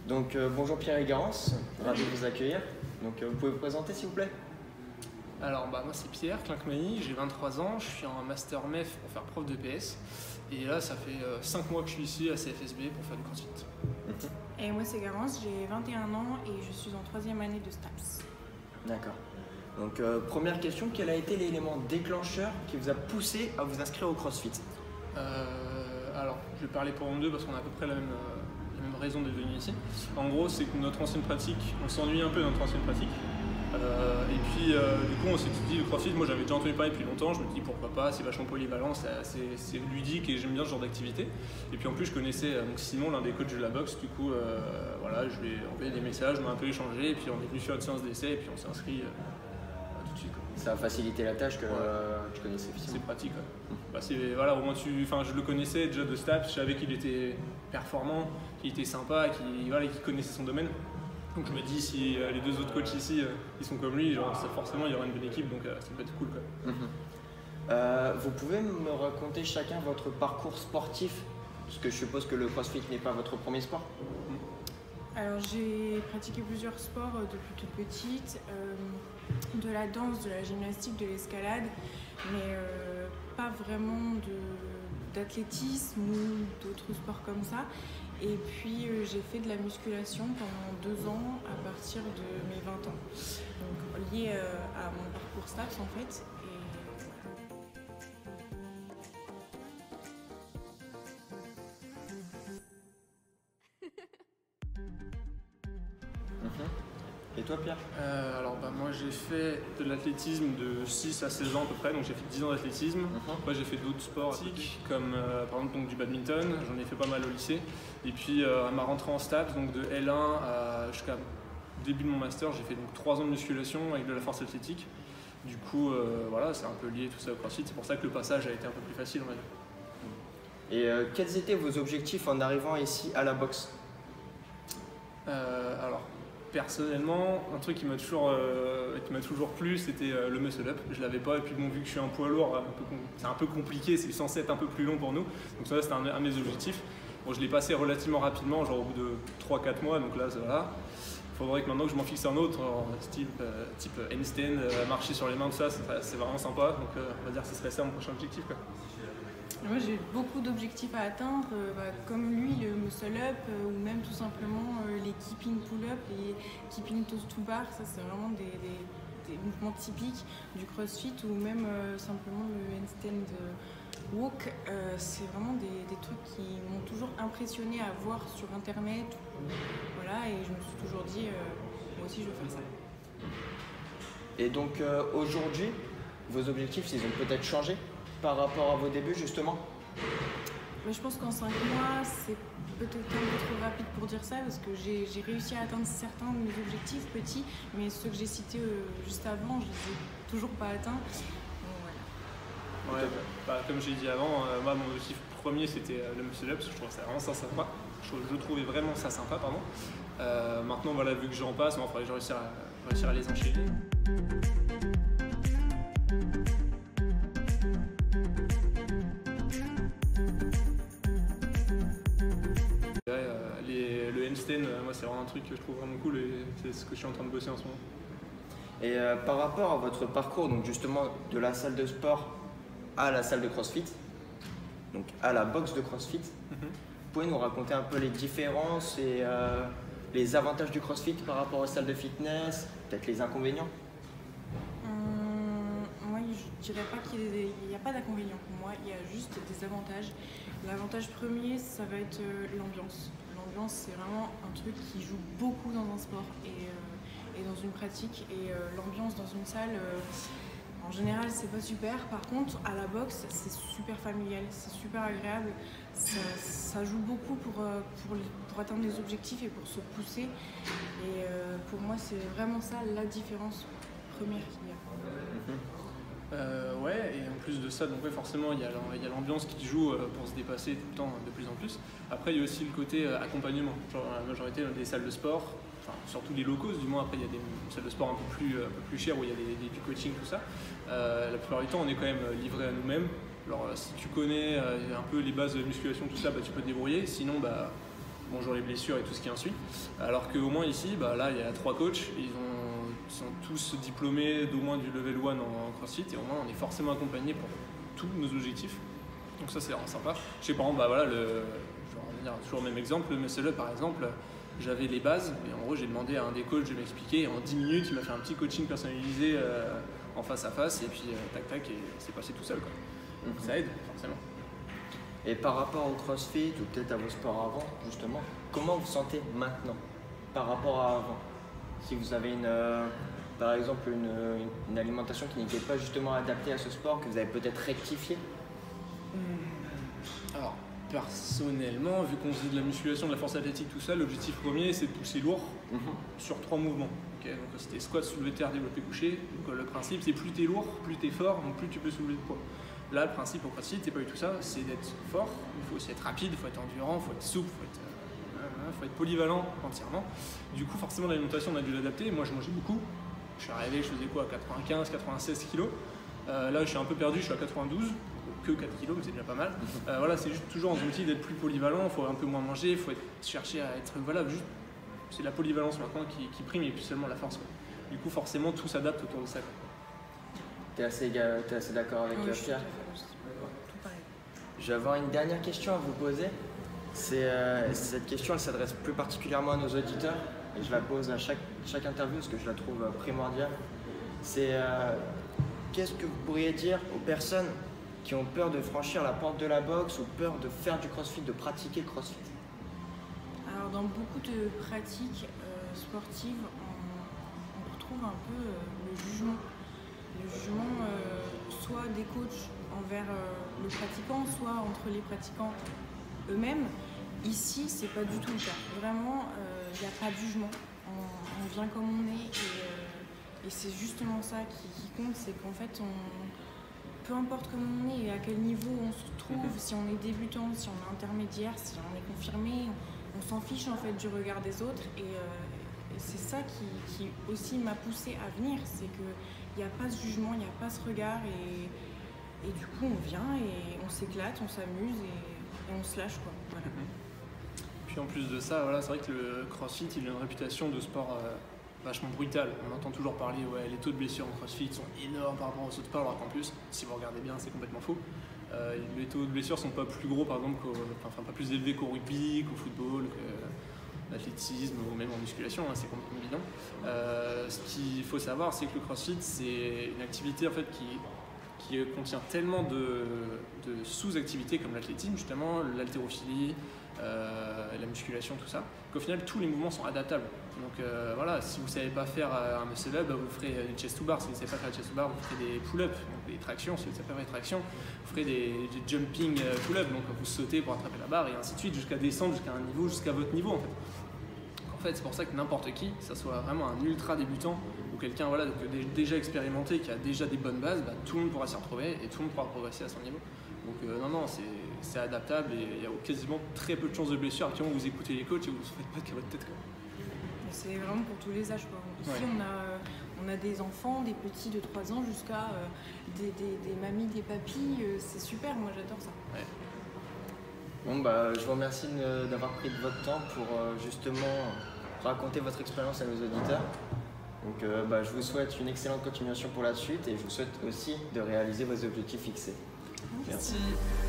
Donc bonjour Pierre et Garance, ravi de vous accueillir. Donc vous pouvez vous présenter s'il vous plaît? Alors moi c'est Pierre Clincmeny, j'ai 23 ans, je suis en master MEF pour faire prof de PS. Et là ça fait 5 mois que je suis ici à CFSB pour faire du crossfit. Et moi c'est Garance, j'ai 21 ans et je suis en 3e année de STAPS. D'accord. Donc première question, quel a été l'élément déclencheur qui vous a poussé à vous inscrire au CrossFit? Alors je vais parler pour nous deux parce qu'on a à peu près la même raison d'être venu ici. En gros c'est que notre ancienne pratique, on s'ennuie un peu de notre ancienne pratique. Et puis du coup on s'est dit le CrossFit, moi j'avais déjà entendu parler depuis longtemps, je me dis pourquoi pas, c'est vachement polyvalent, c'est ludique et j'aime bien ce genre d'activité. Et puis en plus je connaissais donc Simon, l'un des coachs de la boxe, du coup voilà, je lui ai envoyé des messages, on a un peu échangé et puis on est venu faire une séance d'essai et puis on s'est inscrit tout de suite. Ça a facilité la tâche que tu connaissais effectivement. C'est pratique. Bah, voilà, au moins je le connaissais déjà de STAPS, je savais qu'il était performant, qu'il était sympa, qu'il connaissait son domaine. Donc je me dis si les deux autres coachs ici ils sont comme lui, genre, forcément il y aura une bonne équipe, donc ça peut être cool quoi. Vous pouvez me raconter chacun votre parcours sportif? Parce que je suppose que le CrossFit n'est pas votre premier sport. Alors j'ai pratiqué plusieurs sports depuis toute petite, de la danse, de la gymnastique, de l'escalade, mais pas vraiment d'athlétisme ou d'autres sports comme ça. Et puis j'ai fait de la musculation pendant 2 ans à partir de mes 20 ans, donc lié à mon parcours STAPS en fait. Et toi Pierre? Alors moi j'ai fait de l'athlétisme de 6 à 16 ans à peu près, donc j'ai fait 10 ans d'athlétisme. Après j'ai fait d'autres sports comme par exemple donc, du badminton, j'en ai fait pas mal au lycée. Et puis à ma rentrée en STAPS, donc de L1 jusqu'à début de mon master, j'ai fait donc 3 ans de musculation avec de la force athlétique. Du coup voilà, c'est un peu lié tout ça au CrossFit, c'est pour ça que le passage a été un peu plus facile on va dire. Et quels étaient vos objectifs en arrivant ici à la boxe? Alors personnellement, un truc qui m'a toujours plu, c'était le muscle-up. Je l'avais pas, et puis bon, vu que je suis un poids lourd, c'est un peu compliqué, c'est censé être un peu plus long pour nous. Donc ça, c'était un de mes objectifs. Bon, je l'ai passé relativement rapidement, genre au bout de 3-4 mois, donc là, voilà. Il faudrait que maintenant que je m'en fixe un autre, type handstand, marcher sur les mains, tout ça, c'est vraiment sympa. Donc on va dire que ce serait ça mon prochain objectif, quoi. Moi j'ai beaucoup d'objectifs à atteindre, comme lui le muscle-up ou même tout simplement les keeping pull-up, les keeping toes to bar, ça c'est vraiment des mouvements typiques du CrossFit ou même simplement le handstand walk, c'est vraiment des trucs qui m'ont toujours impressionné à voir sur internet, voilà, et je me suis toujours dit moi aussi je veux faire ça. Et donc aujourd'hui, vos objectifs ils ont peut-être changé par rapport à vos débuts justement? Mais je pense qu'en 5 mois, c'est peut-être un peu trop rapide pour dire ça parce que j'ai réussi à atteindre certains de mes objectifs petits, mais ceux que j'ai cités juste avant, je les ai toujours pas atteints. Donc, voilà. Ouais, comme j'ai dit avant, moi mon objectif premier c'était le muscle-up parce que je trouvais ça vraiment sympa. Je trouvais vraiment ça sympa, pardon. Maintenant voilà, vu que j'en passe, il faudrait que je réussisse à les enchaîner. Le handstand, moi c'est vraiment un truc que je trouve vraiment cool et c'est ce que je suis en train de bosser en ce moment. Et par rapport à votre parcours, donc justement de la salle de sport à la salle de CrossFit, donc à la boxe de CrossFit, vous pouvez nous raconter un peu les différences et les avantages du CrossFit par rapport aux salles de fitness, peut-être les inconvénients? Moi je dirais pas qu'il n'y a pas d'inconvénients pour moi, il y a juste des avantages. L'avantage premier, ça va être l'ambiance. L'ambiance, c'est vraiment un truc qui joue beaucoup dans un sport et dans une pratique. Et l'ambiance dans une salle, en général, c'est pas super. Par contre, à la boxe, c'est super familial, c'est super agréable. Ça joue beaucoup pour atteindre des objectifs et pour se pousser. Et pour moi, c'est vraiment ça la différence première qu'il y a. Ouais, et en plus de ça, donc ouais, forcément il y a l'ambiance qui joue pour se dépasser tout le temps de plus en plus. Après il y a aussi le côté accompagnement, genre la majorité des salles de sport, enfin surtout les locaux du moins, après il y a des salles de sport un peu plus chères où il y a du coaching, tout ça. La plupart du temps on est quand même livré à nous-mêmes. Alors si tu connais un peu les bases de musculation, tout ça, bah, tu peux te débrouiller, sinon bah bonjour les blessures et tout ce qui en suit. Alors qu'au moins ici, là il y a 3 coachs, ils sont tous diplômés d'au moins du level 1 en CrossFit et au moins on est forcément accompagné pour tous nos objectifs. Donc ça c'est vraiment sympa. Chez par exemple, je vais revenir toujours au même exemple, le muscle up par exemple, j'avais les bases et en gros j'ai demandé à un des coachs de m'expliquer et en 10 minutes il m'a fait un petit coaching personnalisé en face à face et puis tac tac et c'est passé tout seul quoi. Donc ça aide forcément. Et par rapport au CrossFit ou peut-être à vos sports avant, justement, comment vous sentez maintenant par rapport à avant? Si vous avez par exemple une alimentation qui n'était pas justement adaptée à ce sport, que vous avez peut-être rectifié? Alors, personnellement, vu qu'on faisait de la musculation, de la force athlétique, tout ça, l'objectif premier c'est de pousser lourd sur 3 mouvements. Okay, donc c'était squat, soulevé de terre, développé couché. Donc le principe c'est plus tu es lourd, plus tu es fort, donc plus tu peux soulever de poids. Là, le principe au CrossFit, c'est pas du tout ça, c'est d'être fort, il faut aussi être rapide, il faut être endurant, il faut être souple, il faut être polyvalent entièrement. Du coup, forcément, l'alimentation, on a dû l'adapter. Moi, je mangeais beaucoup. Je suis arrivé, je faisais quoi, 95, 96 kilos. Là, je suis un peu perdu, je suis à 92, que 4 kilos, mais c'est déjà pas mal. Voilà, c'est juste toujours un outil d'être plus polyvalent, il faut un peu moins manger, il faut chercher à être, voilà, juste, c'est la polyvalence maintenant qui prime et puis seulement la force. Quoi. Du coup, forcément, tout s'adapte autour de ça. Quoi. T'es assez d'accord avec Pierre? Tout pareil. Je vais avoir une dernière question à vous poser. Cette question, elle s'adresse plus particulièrement à nos auditeurs et je la pose à chaque interview parce que je la trouve primordiale. C'est qu'est-ce que vous pourriez dire aux personnes qui ont peur de franchir la porte de la boxe ou peur de faire du CrossFit, de pratiquer le CrossFit? Alors dans beaucoup de pratiques sportives, on retrouve un peu le jugement. Le jugement soit des coachs envers le pratiquant, soit entre les pratiquants eux-mêmes. Ici, c'est pas du tout le cas. Vraiment, il n'y a pas de jugement. On vient comme on est et c'est justement ça qui compte, c'est qu'en fait, peu importe comment on est et à quel niveau on se trouve, si on est débutant, si on est intermédiaire, si on est confirmé, on s'en fiche en fait du regard des autres et c'est ça qui aussi m'a poussée à venir, c'est qu'il n'y a pas ce jugement, il n'y a pas ce regard et du coup on vient et on s'éclate, on s'amuse et on se lâche quoi. Voilà. Puis en plus de ça, voilà, c'est vrai que le CrossFit il a une réputation de sport vachement brutal. On entend toujours parler, les taux de blessures en CrossFit sont énormes par rapport aux autres sports, alors qu'en plus, si vous regardez bien, c'est complètement faux. Les taux de blessures sont pas plus gros, par exemple, pas plus élevés qu'au rugby, qu'au football, que l'athlétisme ou même en musculation, hein, c'est complètement bidon. Ce qu'il faut savoir, c'est que le CrossFit, c'est une activité en fait qui contient tellement de sous-activités comme l'athlétisme, justement, l'haltérophilie, la musculation, tout ça, qu'au final tous les mouvements sont adaptables. Donc voilà, si vous ne savez pas faire un muscle up, vous ferez des chest to bar. Si vous ne savez pas faire des chest to bar, vous ferez des pull-ups, donc des tractions. Si vous ne savez pas faire des tractions, vous ferez des jumping pull-ups, donc vous sautez pour attraper la barre et ainsi de suite jusqu'à descendre jusqu'à un niveau, jusqu'à votre niveau en fait. En fait, c'est pour ça que n'importe qui, que ça soit vraiment un ultra débutant ou quelqu'un voilà, déjà expérimenté, qui a déjà des bonnes bases, tout le monde pourra s'y retrouver et tout le monde pourra progresser à son niveau. Donc non, c'est adaptable et il y a quasiment très peu de chances de blessure à quel moment vous écoutez les coachs et vous ne faites pas de votre tête. Quoi. C'est vraiment pour tous les âges. Quoi. Ici, on a des enfants, des petits de 3 ans jusqu'à des mamies, des papis. C'est super, moi j'adore ça. Ouais. Bon, je vous remercie d'avoir pris de votre temps pour justement raconter votre expérience à nos auditeurs. Donc je vous souhaite une excellente continuation pour la suite et je vous souhaite aussi de réaliser vos objectifs fixés. Merci. Merci.